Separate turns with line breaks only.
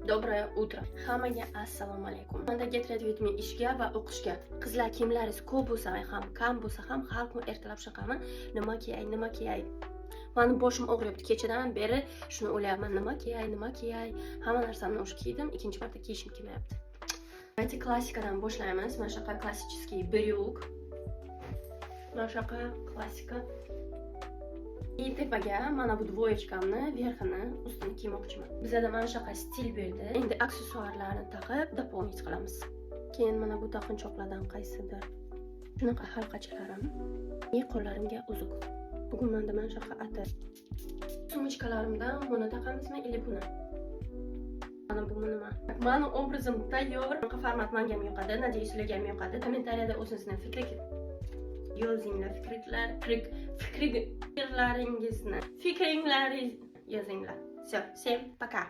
Доброе утро. Hammaga assalomu alaykum. Menda get-ready ishga va o'qishga. Qizlar kiyimlaringiz ko'p bo'lsa ham, kam bo'lsa ham, har kun ertalab shaqaman. Nima kiyay? Mani boshim og'riyapti. Kechadan beri shuni o'ylayapman. Nima kiyay? Hamma narsamni o'sha kiydim, ikkinchi marta kiyishim kelmayapti. Давайте klassikadan boshlaymiz. Mana shunaqa klassический bryuk. Mana shunaqa klassika. И tepaga mana bu dvoyechkamni, verxini, ustini kiymoqchiman. Bizda mana shunaqa stil berdi. Endi aksessuarlarni taqib doполнить qilamiz. Keyin mana bu taqinchoqlardan qaysidir shunaqa halqachalarim, qo'llarimga uzuk. Bugun menda mana shunaqa atir. Sumочкalarimdan buni taqamizmi или buni? Mana bu nima? Mani obrazim tayyor. Bunaqa format menga ham yoqadi, надеюсь, sizlarga ham yoqadi. Kommentariyada o'zingizning fikringizni yozinglar. Все, всем пока.